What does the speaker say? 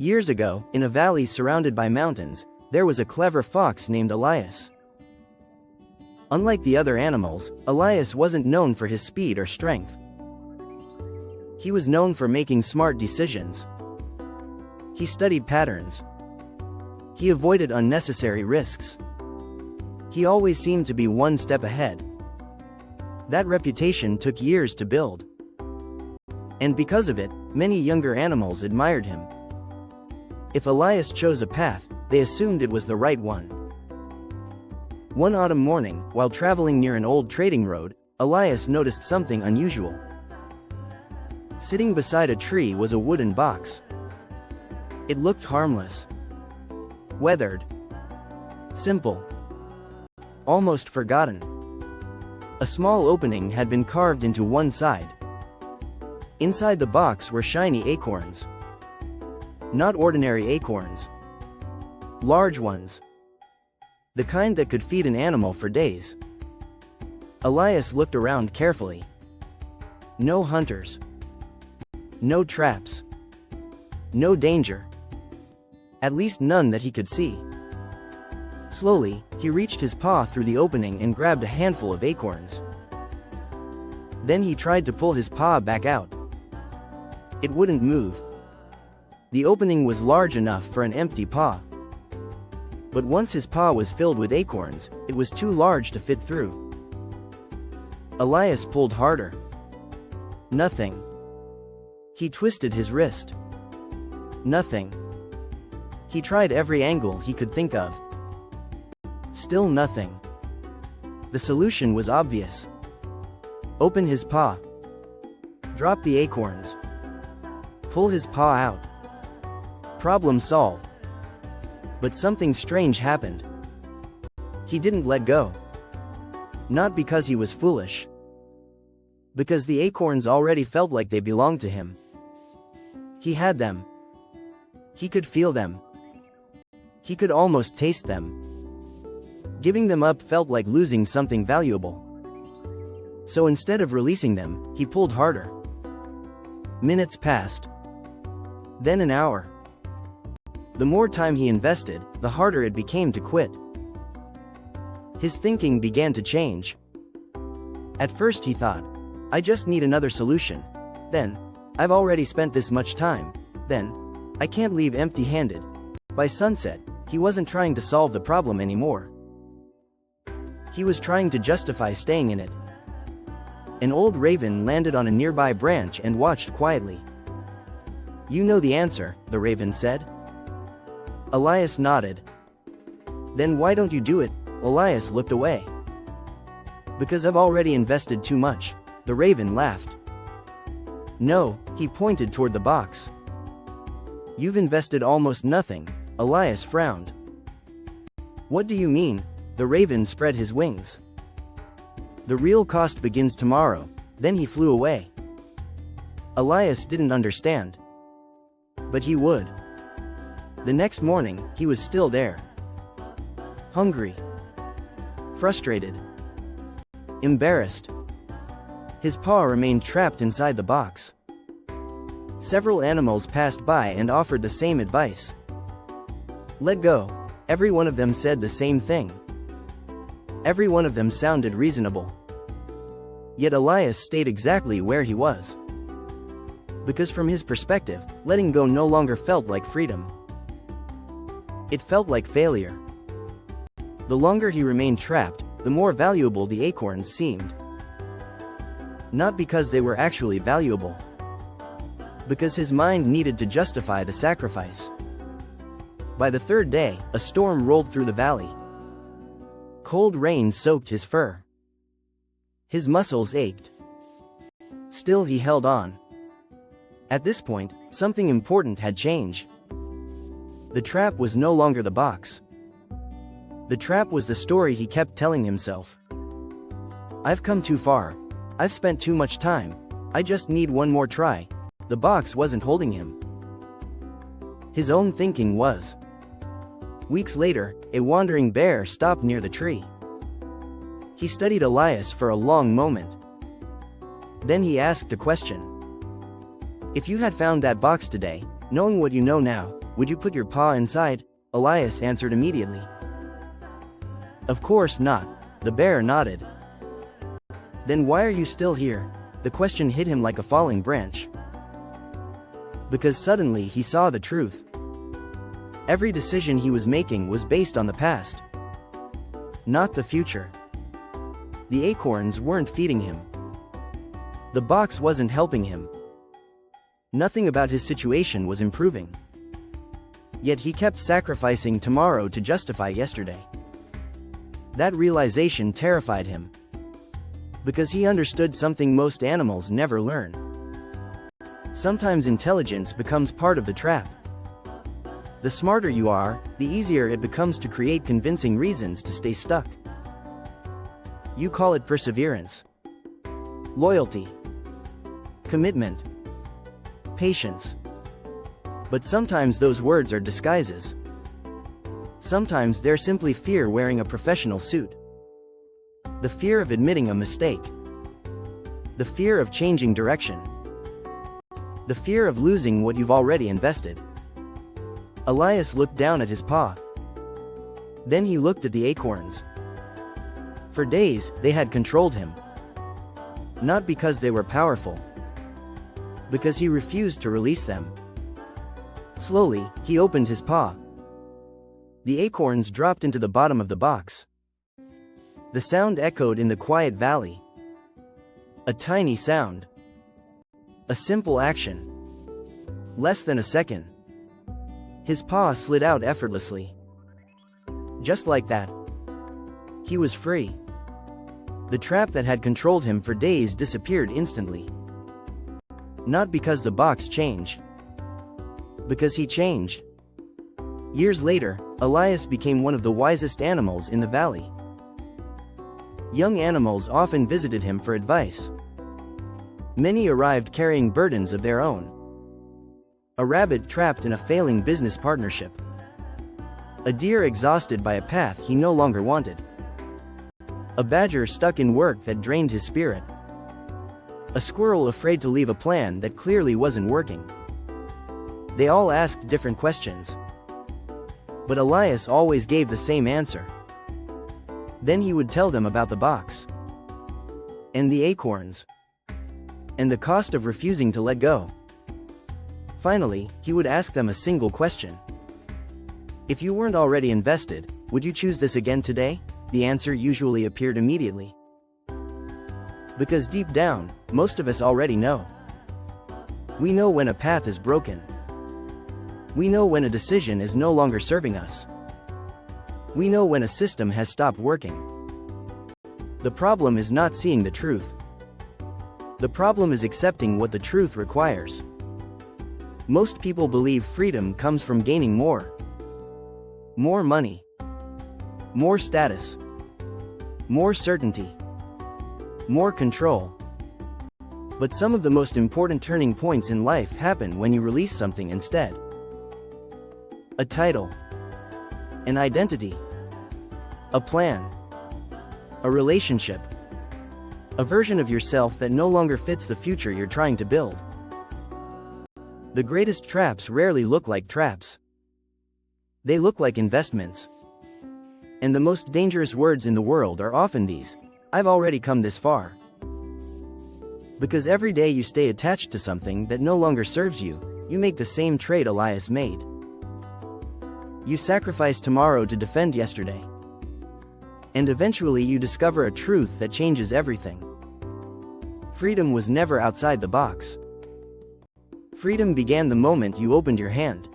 Years ago, in a valley surrounded by mountains, there was a clever fox named Elias. Unlike the other animals, Elias wasn't known for his speed or strength. He was known for making smart decisions. He studied patterns. He avoided unnecessary risks. He always seemed to be one step ahead. That reputation took years to build. And because of it, many younger animals admired him. If Elias chose a path, they assumed it was the right one. One autumn morning, while traveling near an old trading road, Elias noticed something unusual. Sitting beside a tree was a wooden box. It looked harmless, weathered, simple, almost forgotten. A small opening had been carved into one side. Inside the box were shiny acorns. Not ordinary acorns. Large ones. The kind that could feed an animal for days. Elias looked around carefully. No hunters. No traps. No danger. At least none that he could see. Slowly, he reached his paw through the opening and grabbed a handful of acorns. Then he tried to pull his paw back out. It wouldn't move. The opening was large enough for an empty paw. But once his paw was filled with acorns, it was too large to fit through. Elias pulled harder. Nothing. He twisted his wrist. Nothing. He tried every angle he could think of. Still nothing. The solution was obvious. Open his paw. Drop the acorns. Pull his paw out. Problem solved. But something strange happened. He didn't let go. Not because he was foolish. Because the acorns already felt like they belonged to him. He had them. He could feel them. He could almost taste them. Giving them up felt like losing something valuable. So instead of releasing them, he pulled harder. Minutes passed. Then an hour. The more time he invested, the harder it became to quit. His thinking began to change. At first he thought, I just need another solution. Then, I've already spent this much time. Then, I can't leave empty-handed. By sunset, he wasn't trying to solve the problem anymore. He was trying to justify staying in it. An old raven landed on a nearby branch and watched quietly. You know the answer, the raven said. Elias nodded. Then why don't you do it? Elias looked away. Because I've already invested too much, the raven laughed. No, he pointed toward the box. You've invested almost nothing, Elias frowned. What do you mean? The raven spread his wings. The real cost begins tomorrow. Then he flew away. Elias didn't understand. But he would. The next morning, he was still there. Hungry. Frustrated. Embarrassed. His paw remained trapped inside the box. Several animals passed by and offered the same advice. Let go. Every one of them said the same thing. Every one of them sounded reasonable. Yet Elias stayed exactly where he was. Because from his perspective, letting go no longer felt like freedom. It felt like failure. The longer he remained trapped, the more valuable the acorns seemed. Not because they were actually valuable. Because his mind needed to justify the sacrifice. By the third day, a storm rolled through the valley. Cold rain soaked his fur. His muscles ached. Still he held on. At this point, something important had changed. The trap was no longer the box. The trap was the story he kept telling himself. I've come too far. I've spent too much time. I just need one more try. The box wasn't holding him. His own thinking was. Weeks later, a wandering bear stopped near the tree. He studied Elias for a long moment. Then he asked a question. If you had found that box today, knowing what you know now, Would you put your paw inside? Elias answered immediately. Of course not, the bear nodded. Then why are you still here? The question hit him like a falling branch. Because suddenly he saw the truth. Every decision he was making was based on the past, not the future. The acorns weren't feeding him. The box wasn't helping him. Nothing about his situation was improving. Yet he kept sacrificing tomorrow to justify yesterday. That realization terrified him. Because he understood something most animals never learn. Sometimes intelligence becomes part of the trap. The smarter you are, the easier it becomes to create convincing reasons to stay stuck. You call it perseverance, loyalty, commitment, patience. But sometimes those words are disguises. Sometimes they're simply fear wearing a professional suit. The fear of admitting a mistake. The fear of changing direction. The fear of losing what you've already invested. Elias looked down at his paw. Then he looked at the acorns. For days, they had controlled him. Not because they were powerful. Because he refused to release them. Slowly, he opened his paw. The acorns dropped into the bottom of the box. The sound echoed in the quiet valley. A tiny sound. A simple action. Less than a second. His paw slid out effortlessly. Just like that. He was free. The trap that had controlled him for days disappeared instantly. Not because the box changed. Because he changed. Years later, Elias became one of the wisest animals in the valley. Young animals often visited him for advice. Many arrived carrying burdens of their own. A rabbit trapped in a failing business partnership. A deer exhausted by a path he no longer wanted. A badger stuck in work that drained his spirit. A squirrel afraid to leave a plan that clearly wasn't working. They all asked different questions. But Elias always gave the same answer. Then he would tell them about the box. And the acorns. And the cost of refusing to let go. Finally, he would ask them a single question. If you weren't already invested, would you choose this again today? The answer usually appeared immediately. Because deep down, most of us already know. We know when a path is broken. We know when a decision is no longer serving us. We know when a system has stopped working. The problem is not seeing the truth. The problem is accepting what the truth requires. Most people believe freedom comes from gaining more. More money. More status. More certainty. More control. But some of the most important turning points in life happen when you release something instead. A title. An identity. A plan. A relationship. A version of yourself that no longer fits the future you're trying to build. The greatest traps rarely look like traps. They look like investments. And the most dangerous words in the world are often these: I've already come this far. Because every day you stay attached to something that no longer serves you, you make the same trade Elias made. You sacrifice tomorrow to defend yesterday. And eventually you discover a truth that changes everything. Freedom was never outside the box. Freedom began the moment you opened your hand.